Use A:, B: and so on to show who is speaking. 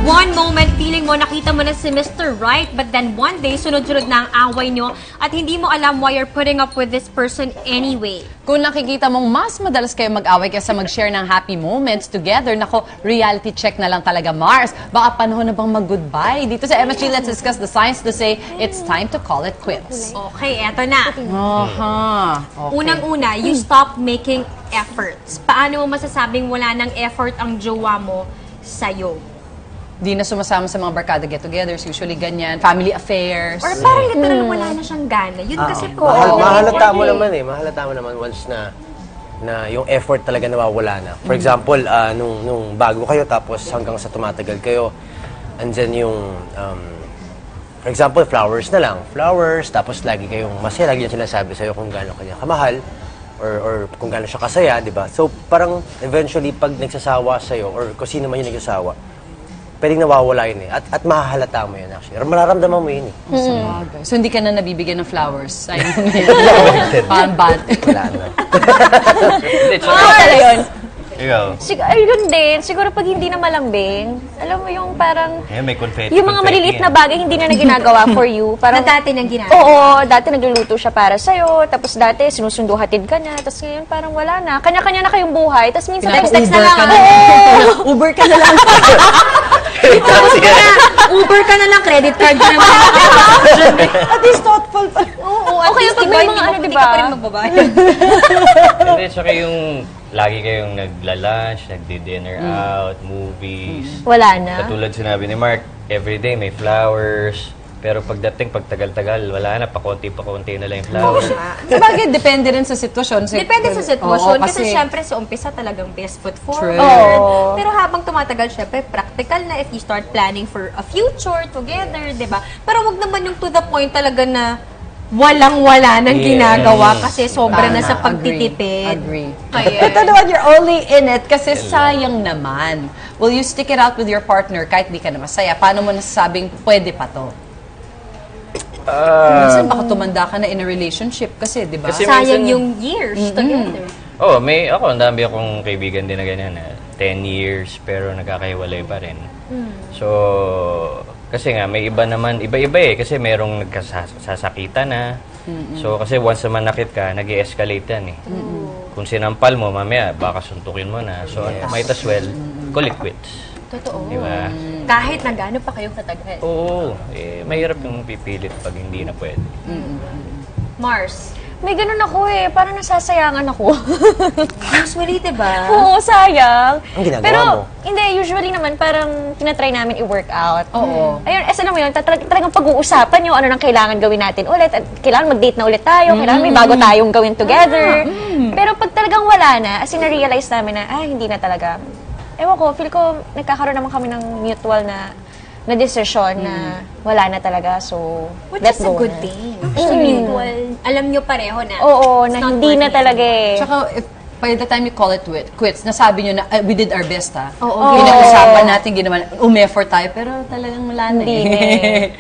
A: One moment, feeling mo, nakita mo na si Mr. Right, but then one day, sunod-sunod na ang away nyo at hindi mo alam why you're putting up with this person anyway.
B: Kung nakikita mong mas madalas kayo mag-away kaysa mag-share ng happy moments together, nako, reality check na lang talaga, Mars. Baka panahon na bang mag-goodbye? Dito sa MSG, let's discuss the signs to say it's time to call it quits.
A: Okay, eto na.
B: Okay.
A: Unang-una, you stop making efforts. Paano mo masasabing wala ng effort ang jowa mo sa'yo?
B: Di na sumasama sa mga barkada get-togethers, usually ganyan, family affairs.
A: Or parang literal wala na siyang gana. Yun kasi po.
C: Mahalata mo naman Mahalata mo naman once na yung effort talaga nawawala na. For example, nung bago kayo tapos hanggang sa tumatagal kayo, andyan yung, for example, flowers na lang. Flowers, tapos lagi kayong masaya, lagi yung sinasabi sa'yo kung gaano kanya kamahal or kung gaano siya kasaya, di ba? So, parang eventually, pag nagsasawa sa'yo or kung sino man yung nagsasawa, pwedeng nawawala yun eh. At mahahalata mo yun actually. Mararamdaman mo yun eh.
B: So, hindi ka na nabibigyan ng flowers? Parang bad.
C: Wala na.
D: Pala yun.
E: Ikaw?
D: Ayun din. Siguro pag hindi na malambing, alam mo yung parang...
E: May confetti.
D: Yung mga maliliit na bagay hindi na ginagawa for you. Parang,
A: Na dati nang ginagawa.
D: Oo, dati nagluluto siya para sa'yo. Tapos dati sinusundo hatid ka niya. Tapos ngayon parang wala na. Kanya-kanya na kayong buhay. Tapos minsan text na lang.
B: Uber ka na lang.
A: Uber ka na lang, credit card ka na lang.
B: At least thoughtful pa.
A: Oo, at
D: Okay,
A: least
D: pag
A: diba,
D: may
A: hindi
D: mga
A: mo
D: ano,
A: hindi
D: diba?
A: ka pa rin magbabayad.
E: Hindi, tsaka yung lagi kayong nagla-lunch, nagdi-dinner out, movies.
D: Wala na.
E: Katulad sinabi ni Mark, everyday may flowers. Pero pagdating, pagtagal-tagal, wala na, pakonti-pakonti na lang yung flowers.
B: Sabagay, depende rin sa sitwasyon.
A: Depende sa sitwasyon.
B: Oo,
A: kasi syempre sa umpisa talagang best foot forward.
B: True.
A: Pero habang tumatagal, syempre practical na if you start planning for a future together, di ba? Pero wag naman yung to the point talaga na walang-wala nang ginagawa kasi sobra na sa pagtitipid.
B: Agree.
A: Kaya,
B: Ito naman, you're only in it kasi sayang naman. Will you stick it out with your partner kahit di ka na masaya? Paano mo nasasabing pwede pa to? Minsan baka tumanda ka na in a relationship kasi, di ba?
E: Kasi
A: sayang
E: minsan-
A: yung years together.
E: Oh, ang dami akong kaibigan din na ganyan na 10 years pero nagkakahiwalay pa rin. So, kasi nga, may iba naman, iba-iba eh. Kasi merong nagsasakitan na. So, kasi once na manakit ka, nag-i-escalate yan eh. Kung sinampal mo, mamaya, baka suntukin mo na. So, might as well, call it quits.
A: Totoo.
E: Di ba?
A: Kahit na gaano pa kayong katagal.
E: Oo. Mahirap yung pipilit pag hindi na pwede.
A: Mars,
D: May ganun ako eh. Parang nasasayangan ako.
A: usually, diba?
D: Oo, sayang.
C: Ang ginagawa
D: Pero,
C: mo?
D: hindi. Usually naman, parang tinatry namin i-work out.
B: Oo.
D: Ayun, alam mo yun, talagang pag-uusapan yung ano nang kailangan gawin natin ulit. At kailangan mag-date na ulit tayo. Kailangan may bago tayong gawin together. Pero pag talagang wala na, as in na-realize namin na, hindi na talaga. Ewan ko, feel ko nagkakaroon naman kami ng mutual na desisyon na wala na talaga. So,
A: Which
D: let
A: is a
D: go
A: good
D: na.
A: thing. Actually, alam nyo pareho na.
D: Oo,
A: it's
D: na
A: not
D: hindi na
A: worth it.
D: talaga eh.
B: Tsaka, by the time you call it quits, nasabi nyo na, we did our best, ha?
A: Oo.
B: Pinag-usapan natin, ginawa, umeffort tayo, pero talagang wala na
D: Hindi
B: eh.